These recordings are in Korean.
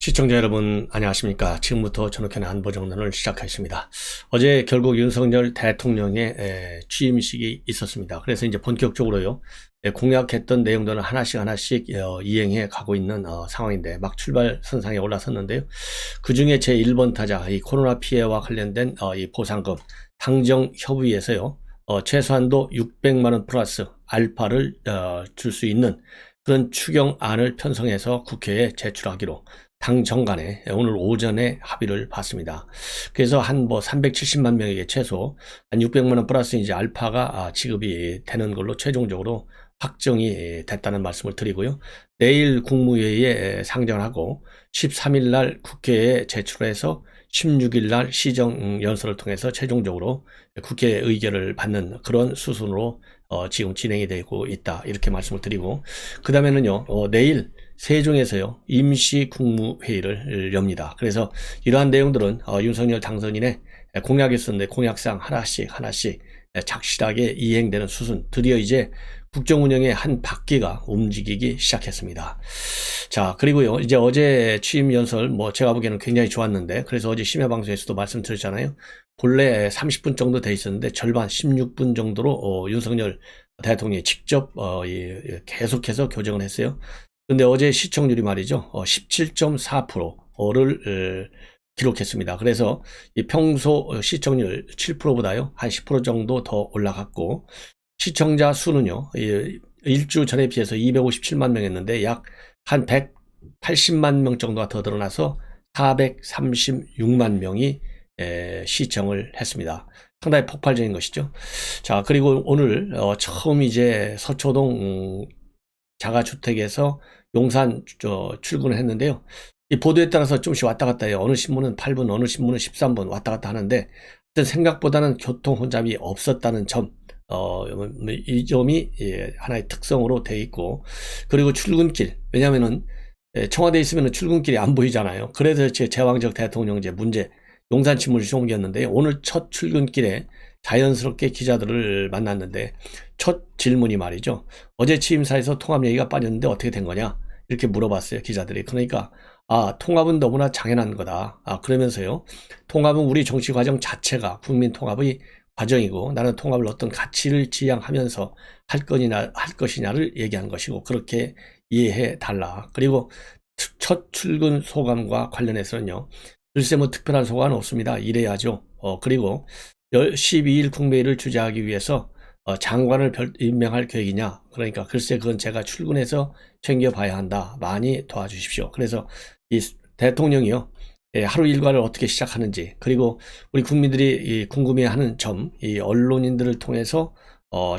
시청자 여러분 안녕하십니까. 지금부터 전흑현의 안보정론을 시작하겠습니다. 어제 결국 윤석열 대통령의 취임식이 있었습니다. 그래서 이제 본격적으로요 공약했던 내용들을 하나씩 이행해 가고 있는 상황인데 막 출발선상에 올라섰는데요. 그 중에 제1번 타자 이 코로나 피해와 관련된 이 보상금 당정협의에서요 최소한도 600만 원 플러스 알파를 줄 수 있는 그런 추경안을 편성해서 국회에 제출하기로 당 정간에 오늘 오전에 합의를 봤습니다. 그래서 한 370만 명에게 최소 한 600만 원 플러스 이제 알파가 지급이 되는 걸로 최종적으로 확정이 됐다는 말씀을 드리고요. 내일 국무회의에 상정하고 13일 날 국회에 제출해서 16일 날 시정 연설을 통해서 최종적으로 국회 의결을 받는 그런 수순으로 지금 진행이 되고 있다. 이렇게 말씀을 드리고, 그 다음에는요, 내일 세종에서요, 임시 국무회의를 엽니다. 그래서 이러한 내용들은 윤석열 당선인의 공약이 있었는데 공약상 하나씩 착실하게 이행되는 수순, 드디어 이제 국정운영의 한 바퀴가 움직이기 시작했습니다. 자, 그리고요, 이제 어제 취임 연설, 제가 보기에는 굉장히 좋았는데, 그래서 어제 심야방송에서도 말씀드렸잖아요. 본래 30분 정도 돼 있었는데, 절반 16분 정도로, 윤석열 대통령이 직접, 계속해서 교정을 했어요. 근데 어제 시청률이 말이죠, 17.4%를, 기록했습니다. 그래서 이 평소 시청률 7%보다요, 한 10% 정도 더 올라갔고, 시청자 수는요, 일주 전에 비해서 257만 명이었는데 약 한 180만 명 정도가 더 늘어나서 436만 명이 시청을 했습니다. 상당히 폭발적인 것이죠. 자, 그리고 오늘 처음 이제 서초동 자가주택에서 용산 출근을 했는데요. 이 보도에 따라서 조금씩 왔다 갔다 해요. 어느 신문은 8분, 어느 신문은 13분 왔다 갔다 하는데 생각보다는 교통 혼잡이 없었다는 점, 이 점이 하나의 특성으로 돼 있고, 그리고 출근길, 왜냐면은 청와대에 있으면 출근길이 안 보이잖아요. 그래서 제왕적 대통령제 문제 용산 친문을 옮겼는데 오늘 첫 출근길에 자연스럽게 기자들을 만났는데 첫 질문이 말이죠. 어제 취임사에서 통합 얘기가 빠졌는데 어떻게 된 거냐? 이렇게 물어봤어요, 기자들이. 그러니까 통합은 너무나 당연한 거다. 그러면서요. 통합은 우리 정치 과정 자체가 국민 통합의 과정이고 나는 통합을 어떤 가치를 지향하면서 할 것이냐를 얘기한 것이고 그렇게 이해해 달라. 그리고 첫 출근 소감과 관련해서는요. 글쎄 특별한 소감은 없습니다. 이래야죠. 그리고 12일 국무회의를 주재하기 위해서 장관을 임명할 계획이냐? 그러니까 글쎄 그건 제가 출근해서 챙겨봐야 한다. 많이 도와주십시오. 그래서 이 대통령이요. 하루 일과를 어떻게 시작하는지, 그리고 우리 국민들이 궁금해하는 점, 이 언론인들을 통해서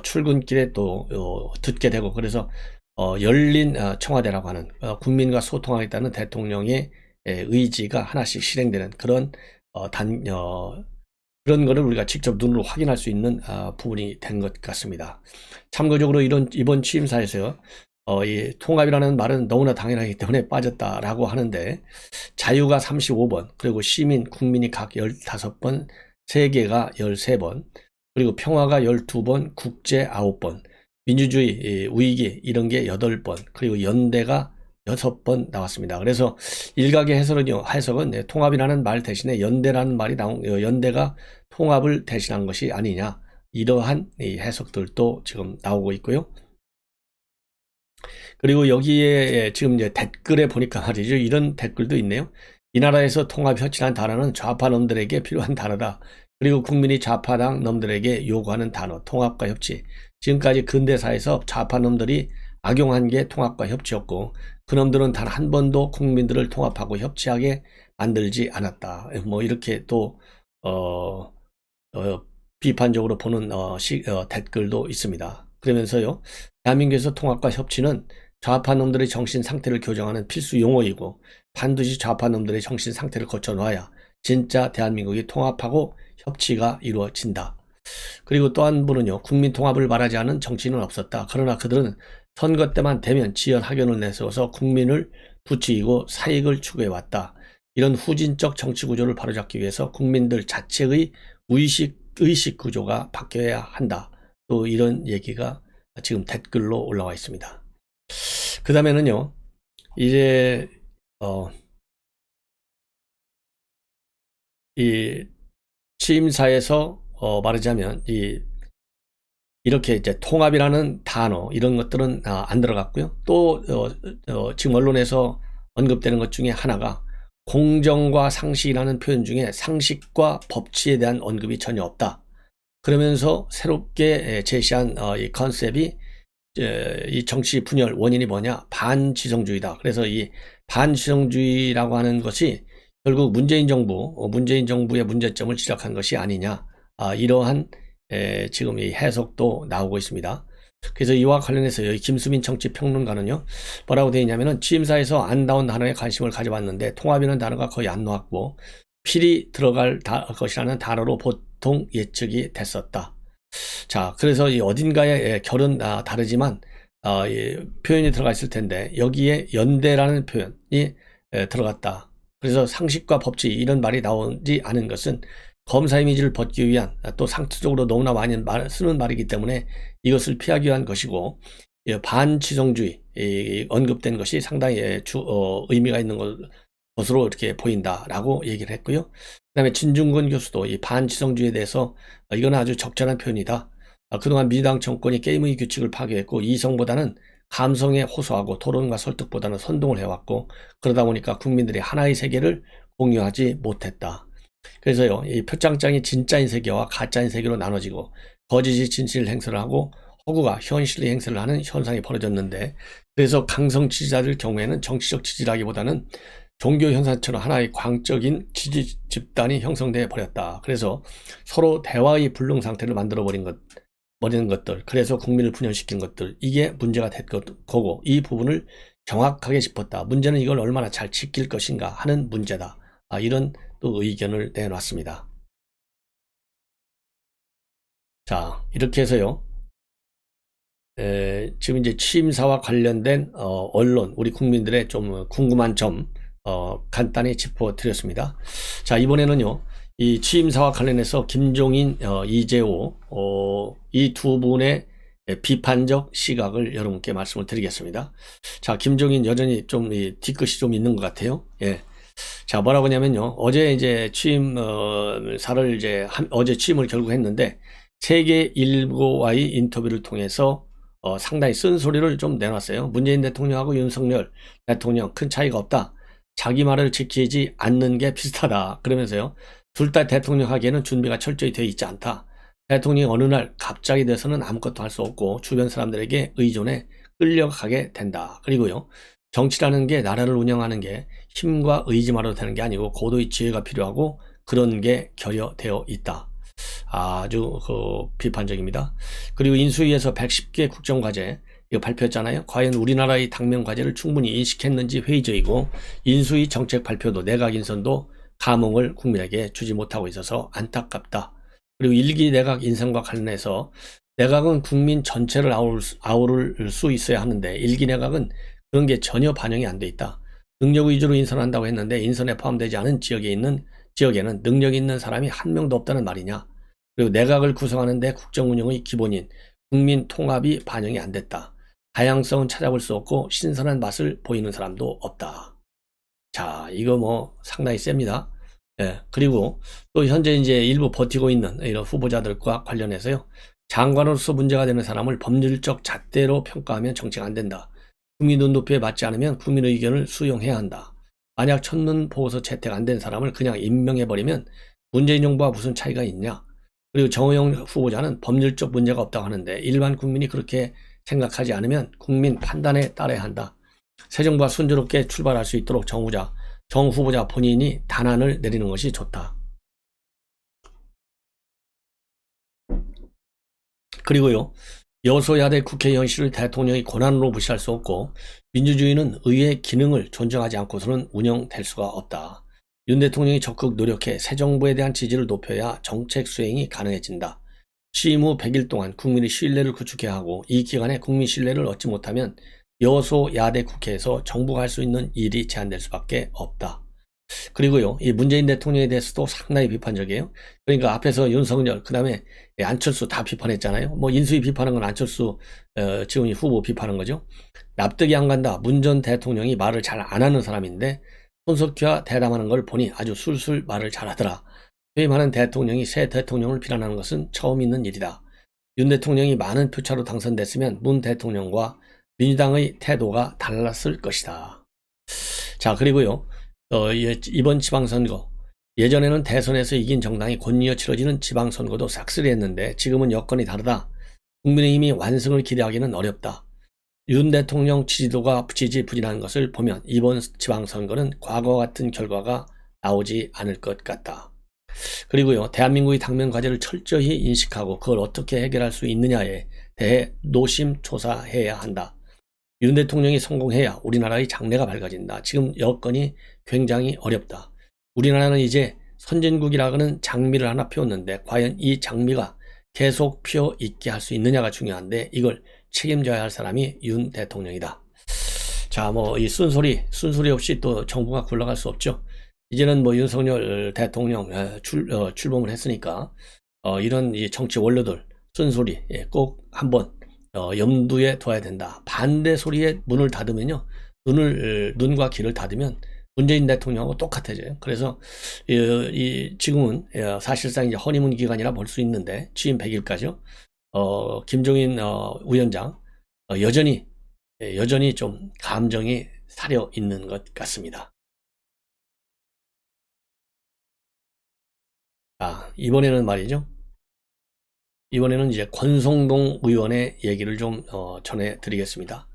출근길에 또 듣게 되고, 그래서 열린 청와대라고 하는 국민과 소통하겠다는 대통령의 의지가 하나씩 실행되는 그런 그런 거를 우리가 직접 눈으로 확인할 수 있는 부분이 된 것 같습니다. 참고적으로 이번 취임사에서 이 통합이라는 말은 너무나 당연하기 때문에 빠졌다라고 하는데 자유가 35번, 그리고 시민, 국민이 각 15번, 세계가 13번, 그리고 평화가 12번, 국제 9번, 민주주의, 위기 이런 게 8번, 그리고 연대가 6번 나왔습니다. 그래서 일각의 해석은 통합이라는 말 대신에 연대라는 말이 연대가 통합을 대신한 것이 아니냐, 이러한 해석들도 지금 나오고 있고요. 그리고 여기에 지금 이제 댓글에 보니까 말이죠. 이런 댓글도 있네요. 이 나라에서 통합 혁신한 단어는 좌파 놈들에게 필요한 단어다. 그리고 국민이 좌파당 놈들에게 요구하는 단어, 통합과 협치. 지금까지 근대사에서 좌파 놈들이 악용한 게 통합과 협치였고, 그 놈들은 단 한 번도 국민들을 통합하고 협치하게 만들지 않았다. 이렇게 또, 비판적으로 보는 댓글도 있습니다. 그러면서요, 대한민국에서 통합과 협치는 좌파 놈들의 정신 상태를 교정하는 필수 용어이고 반드시 좌파 놈들의 정신 상태를 거쳐놔야 진짜 대한민국이 통합하고 협치가 이루어진다. 그리고 또 한 분은요, 국민 통합을 말하지 않은 정치인은 없었다. 그러나 그들은 선거 때만 되면 지연 학연을 내세워서 국민을 부추기고 사익을 추구해왔다. 이런 후진적 정치 구조를 바로잡기 위해서 국민들 자체의 의식 구조가 바뀌어야 한다. 또 이런 얘기가 지금 댓글로 올라와 있습니다. 그 다음에는요, 이제 이 취임사에서 말하자면 이렇게 이제 통합이라는 단어 이런 것들은 안 들어갔고요. 또 지금 언론에서 언급되는 것 중에 하나가 공정과 상식이라는 표현 중에 상식과 법치에 대한 언급이 전혀 없다. 그러면서 새롭게 제시한 이 컨셉이 이 정치 분열 원인이 뭐냐? 반지성주의다. 그래서 이 반지성주의라고 하는 것이 결국 문재인 정부의 문제점을 지적한 것이 아니냐. 이러한 지금 이 해석도 나오고 있습니다. 그래서 이와 관련해서 여기 김수민 정치평론가는요, 뭐라고 되어 있냐면은 취임사에서 안 나온 단어에 관심을 가져봤는데 통합이라는 단어가 거의 안 나왔고 필히 들어갈 것이라는 단어로 보통 예측이 됐었다. 자, 그래서 이 어딘가에 결은 다르지만 표현이 들어가 있을 텐데 여기에 연대라는 표현이 들어갔다. 그래서 상식과 법치 이런 말이 나오지 않은 것은 검사 이미지를 벗기 위한 또 상투적으로 너무나 많이 쓰는 말이기 때문에 이것을 피하기 위한 것이고 반지성주의 언급된 것이 상당히 의미가 있는 것으로 이렇게 보인다라고 얘기를 했고요. 그 다음에 진중권 교수도 이 반지성주의에 대해서 이건 아주 적절한 표현이다. 그동안 민주당 정권이 게임의 규칙을 파괴했고 이성보다는 감성에 호소하고 토론과 설득보다는 선동을 해왔고 그러다 보니까 국민들이 하나의 세계를 공유하지 못했다. 그래서요, 이 표창장이 진짜인 세계와 가짜인 세계로 나눠지고 거짓이 진실 행세를 하고 허구가 현실의 행세를 하는 현상이 벌어졌는데 그래서 강성 지지자들 경우에는 정치적 지지라기보다는 종교 현상처럼 하나의 광적인 지지 집단이 형성되어 버렸다. 그래서 서로 대화의 불능 상태를 만들어 버린 것들, 그래서 국민을 분열시킨 것들, 이게 문제가 된 거고 이 부분을 정확하게 짚었다. 문제는 이걸 얼마나 잘 지킬 것인가 하는 문제다. 이런 또 의견을 내놨습니다. 자, 이렇게 해서요. 지금 이제 취임사와 관련된 언론, 우리 국민들의 좀 궁금한 점 간단히 짚어드렸습니다. 자, 이번에는요. 이 취임사와 관련해서 김종인, 이재호 이 두 분의 비판적 시각을 여러분께 말씀을 드리겠습니다. 자, 김종인 여전히 좀 뒤끝이 좀 있는 것 같아요. 예. 자, 뭐라고 하냐면요. 어제 이제 취임사를 어제 취임을 결국 했는데 세계 일보와의 인터뷰를 통해서 상당히 쓴소리를 좀 내놨어요. 문재인 대통령하고 윤석열 대통령 큰 차이가 없다. 자기 말을 지키지 않는 게 비슷하다. 그러면서요. 둘 다 대통령 하기에는 준비가 철저히 되어 있지 않다. 대통령이 어느 날 갑자기 돼서는 아무것도 할 수 없고 주변 사람들에게 의존해 끌려가게 된다. 그리고요. 정치라는 게 나라를 운영하는 게 힘과 의지만으로 되는 게 아니고 고도의 지혜가 필요하고 그런 게 결여되어 있다. 아주 비판적입니다. 그리고 인수위에서 110개 국정과제 이거 발표했잖아요. 과연 우리나라의 당면 과제를 충분히 인식했는지 회의적이고 인수위 정책 발표도 내각 인선도 감흥을 국민에게 주지 못하고 있어서 안타깝다. 그리고 1기 내각 인선과 관련해서 내각은 국민 전체를 아우를 수 있어야 하는데 1기 내각은 그런 게 전혀 반영이 안 돼 있다. 능력 위주로 인선한다고 했는데 인선에 포함되지 않은 지역에는 능력 있는 사람이 한 명도 없다는 말이냐. 그리고 내각을 구성하는데 국정운영의 기본인 국민 통합이 반영이 안 됐다. 다양성은 찾아볼 수 없고 신선한 맛을 보이는 사람도 없다. 자, 이거 뭐 상당히 셉니다. 예, 그리고 또 현재 이제 일부 버티고 있는 이런 후보자들과 관련해서요. 장관으로서 문제가 되는 사람을 법률적 잣대로 평가하면 정치가 안 된다. 국민 눈높이에 맞지 않으면 국민의 의견을 수용해야 한다. 만약 첫눈 보고서 채택 안 된 사람을 그냥 임명해버리면 문재인 정부와 무슨 차이가 있냐. 그리고 정호영 후보자는 법률적 문제가 없다고 하는데 일반 국민이 그렇게 생각하지 않으면 국민 판단에 따라야 한다. 새 정부가 순조롭게 출발할 수 있도록 정 후보자 본인이 단안을 내리는 것이 좋다. 그리고요. 여소야대 국회 현실을 대통령이 권한으로 무시할 수 없고 민주주의는 의회의 기능을 존중하지 않고서는 운영될 수가 없다. 윤 대통령이 적극 노력해 새 정부에 대한 지지를 높여야 정책 수행이 가능해진다. 취임 후 100일 동안 국민의 신뢰를 구축해야 하고 이 기간에 국민 신뢰를 얻지 못하면 여소야대 국회에서 정부가 할 수 있는 일이 제한될 수밖에 없다. 그리고요, 이 문재인 대통령에 대해서도 상당히 비판적이에요. 그러니까 앞에서 윤석열, 그 다음에 안철수 다 비판했잖아요. 뭐 인수위 비판한 건 안철수 지금 이 후보 비판한 거죠. 납득이 안 간다. 문 전 대통령이 말을 잘 안 하는 사람인데 손석희와 대담하는 걸 보니 아주 술술 말을 잘하더라. 퇴임하는 대통령이 새 대통령을 비난하는 것은 처음 있는 일이다. 윤 대통령이 많은 표차로 당선됐으면 문 대통령과 민주당의 태도가 달랐을 것이다. 자, 그리고요, 이번 지방선거, 예전에는 대선에서 이긴 정당이 곧이어 치러지는 지방선거도 싹쓸이했는데 지금은 여건이 다르다. 국민의힘이 완승을 기대하기는 어렵다. 윤 대통령 지지도가 지지부진한 것을 보면 이번 지방선거는 과거 같은 결과가 나오지 않을 것 같다. 그리고요, 대한민국의 당면 과제를 철저히 인식하고 그걸 어떻게 해결할 수 있느냐에 대해 노심초사해야 한다. 윤 대통령이 성공해야 우리나라의 장래가 밝아진다. 지금 여건이 굉장히 어렵다. 우리나라는 이제 선진국이라는 장미를 하나 피웠는데 과연 이 장미가 계속 피어 있게 할 수 있느냐가 중요한데 이걸 책임져야 할 사람이 윤 대통령이다. 자, 뭐 이 쓴소리 없이 또 정부가 굴러갈 수 없죠. 이제는 뭐 윤석열 대통령 출범을 했으니까 이런 이 정치 원로들 쓴소리 꼭 한번 염두에 둬야 된다. 반대 소리에 문을 닫으면요, 눈과 귀를 닫으면 문재인 대통령하고 똑같아져요. 그래서 지금은 사실상 이제 허니문 기간이라 볼 수 있는데 취임 100일까지요. 김종인 위원장 여전히 좀 감정이 사려 있는 것 같습니다. 이번에는 말이죠. 이번에는 이제 권성동 의원의 얘기를 좀 전해드리겠습니다.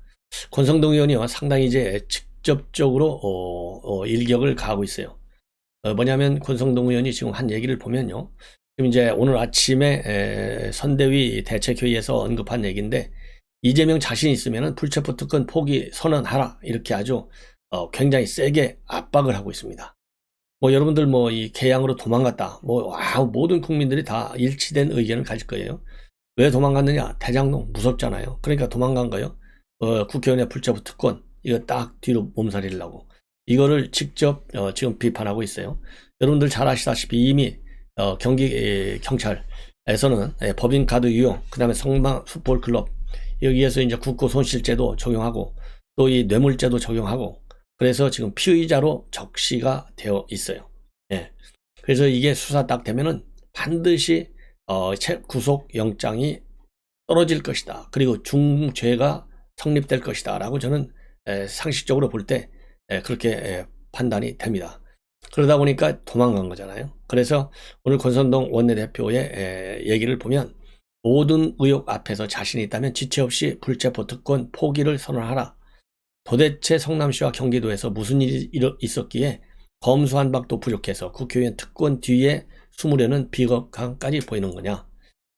권성동 의원이요, 상당히 이제 직접적으로 일격을 가하고 있어요. 뭐냐면 권성동 의원이 지금 한 얘기를 보면요, 지금 이제 오늘 아침에 선대위 대책회의에서 언급한 얘기인데 이재명 자신 있으면은 불체포 특권 포기 선언하라, 이렇게 아주 굉장히 세게 압박을 하고 있습니다. 뭐 여러분들 뭐 이 개항으로 도망갔다, 모든 국민들이 다 일치된 의견을 가질 거예요. 왜 도망갔느냐? 대장동 무섭잖아요. 그러니까 도망간 거예요. 국회의원의 불체포 특권 이거 딱 뒤로 몸살이를 하고 이거를 직접 지금 비판하고 있어요. 여러분들 잘 아시다시피 이미 경기 경찰에서는 법인카드 유용, 그다음에 성남 풋볼 클럽 여기에서 이제 국고 손실죄도 적용하고 또 이 뇌물죄도 적용하고, 그래서 지금 피의자로 적시가 되어 있어요. 예. 그래서 이게 수사 딱 되면은 반드시 구속 영장이 떨어질 것이다. 그리고 중죄가 성립될 것이다. 라고 저는 상식적으로 볼 때 그렇게 판단이 됩니다. 그러다 보니까 도망간 거잖아요. 그래서 오늘 권선동 원내대표의 얘기를 보면 모든 의혹 앞에서 자신이 있다면 지체 없이 불체포 특권 포기를 선언하라. 도대체 성남시와 경기도에서 무슨 일이 있었기에 검수한 박도 부족해서 국회의원 특권 뒤에 숨으려는 비겁함까지 보이는 거냐.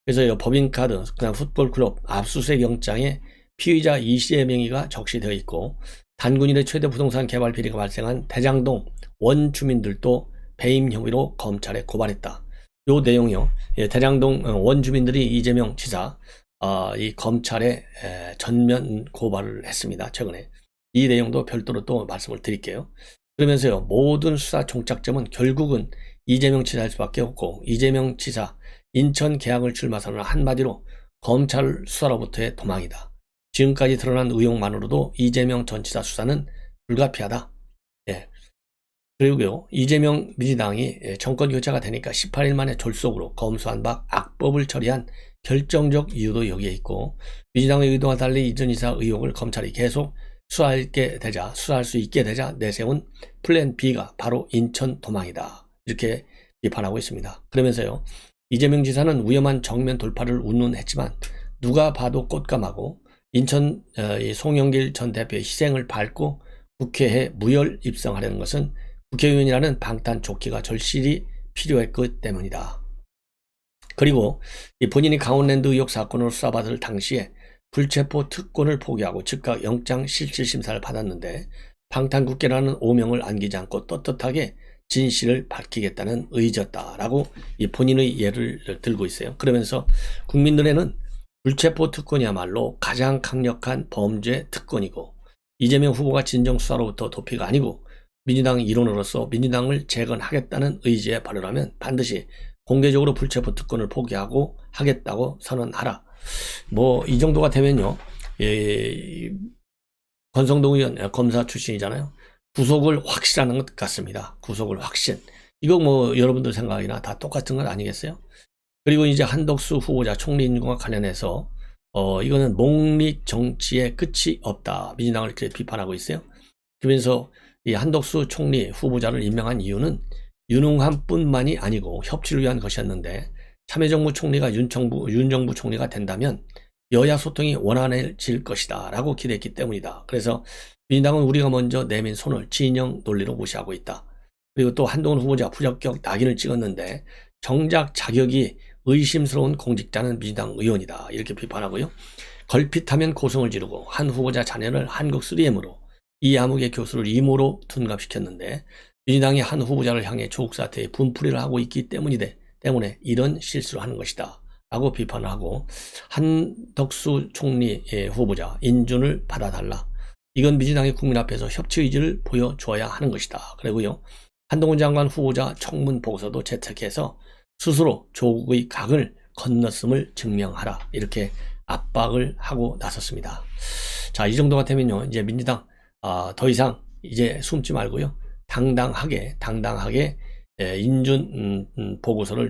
그래서 법인카드, 그다음 풋볼클럽 압수수색 영장에 피의자 20여 명이가 적시되어 있고 단군일의 최대 부동산 개발 비리가 발생한 대장동 원주민들도 배임 혐의로 검찰에 고발했다. 요 내용이요. 대장동 원주민들이 이재명 지사 이 검찰에 전면 고발을 했습니다. 최근에. 이 내용도 별도로 또 말씀을 드릴게요. 그러면서요, 모든 수사 종착점은 결국은 이재명 지사일 수밖에 없고 이재명 지사 인천 계양을 출마 선언, 한마디로 검찰 수사로부터의 도망이다. 지금까지 드러난 의혹만으로도 이재명 전 지사 수사는 불가피하다. 예. 그리고요, 이재명 민주당이 정권 교체가 되니까 18일 만에 졸속으로 검수한 바 악법을 처리한 결정적 이유도 여기에 있고, 민주당의 의도와 달리 이전 지사 의혹을 검찰이 계속 수사할 수 있게 되자 내세운 플랜 B가 바로 인천 도망이다. 이렇게 비판하고 있습니다. 그러면서요, 이재명 지사는 위험한 정면 돌파를 운운했지만 누가 봐도 꽃감하고 인천 송영길 전 대표의 희생을 밟고 국회에 무혈 입성하려는 것은 국회의원이라는 방탄 조끼가 절실히 필요했기 때문이다. 그리고 본인이 강원랜드 의혹 사건으로 수사받을 당시에 불체포 특권을 포기하고 즉각 영장 실질심사를 받았는데 방탄국회라는 오명을 안기지 않고 떳떳하게 진실을 밝히겠다는 의지였다라고 본인의 예를 들고 있어요. 그러면서 국민들에는 불체포 특권이야말로 가장 강력한 범죄 특권이고 이재명 후보가 진정수사로부터 도피가 아니고 민주당 일원으로서 민주당을 재건하겠다는 의지에 발언하면 반드시 공개적으로 불체포 특권을 포기하고 하겠다고 선언하라. 뭐 이 정도가 되면요, 권성동 의원 검사 출신이잖아요. 구속을 확실하는 것 같습니다. 구속을 확신. 이거 뭐 여러분들 생각이나 다 똑같은 건 아니겠어요? 그리고 이제 한덕수 후보자 총리 인준과 관련해서 이거는 목릿 정치의 끝이 없다. 민주당을 이렇게 비판하고 있어요. 그러면서 이 한덕수 총리 후보자를 임명한 이유는 유능함 뿐만이 아니고 협치를 위한 것이었는데 참여정부 총리가 윤정부 총리가 된다면 여야 소통이 원활해질 것이다 라고 기대했기 때문이다. 그래서 민주당은 우리가 먼저 내민 손을 진영 논리로 무시하고 있다. 그리고 또 한동훈 후보자 부적격 낙인을 찍었는데 정작 자격이 의심스러운 공직자는 민주당 의원이다. 이렇게 비판하고요. 걸핏하면 고성을 지르고 한 후보자 자녀를 한국 3M으로 이아무개 교수를 이모로 둔갑시켰는데 민주당이 한 후보자를 향해 조국 사태에 분풀이를 하고 있기 때문에 이런 실수를 하는 것이다. 라고 비판을 하고 한덕수 총리 후보자 인준을 받아달라. 이건 민주당이 국민 앞에서 협치 의지를 보여줘야 하는 것이다. 그리고요. 한동훈 장관 후보자 청문 보고서도 채택해서 스스로 조국의 각을 건넜음을 증명하라. 이렇게 압박을 하고 나섰습니다. 자, 이 정도가 되면요. 이제 민주당 더 이상 이제 숨지 말고요. 당당하게 인준 보고서를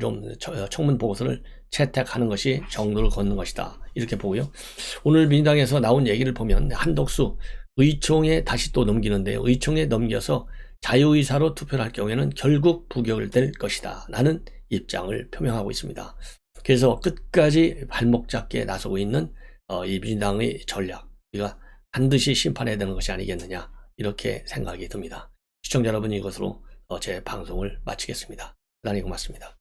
청문 보고서를 채택하는 것이 정도를 걷는 것이다. 이렇게 보고요. 오늘 민주당에서 나온 얘기를 보면 한덕수 의총에 다시 또 넘기는데요. 의총에 넘겨서 자유의사로 투표를 할 경우에는 결국 부결될 것이다. 라는 입장을 표명하고 있습니다. 그래서 끝까지 발목 잡기에 나서고 있는 이 민주당의 전략, 우리가 반드시 심판해야 되는 것이 아니겠느냐, 이렇게 생각이 듭니다. 시청자 여러분, 이것으로 제 방송을 마치겠습니다. 대단히 고맙습니다.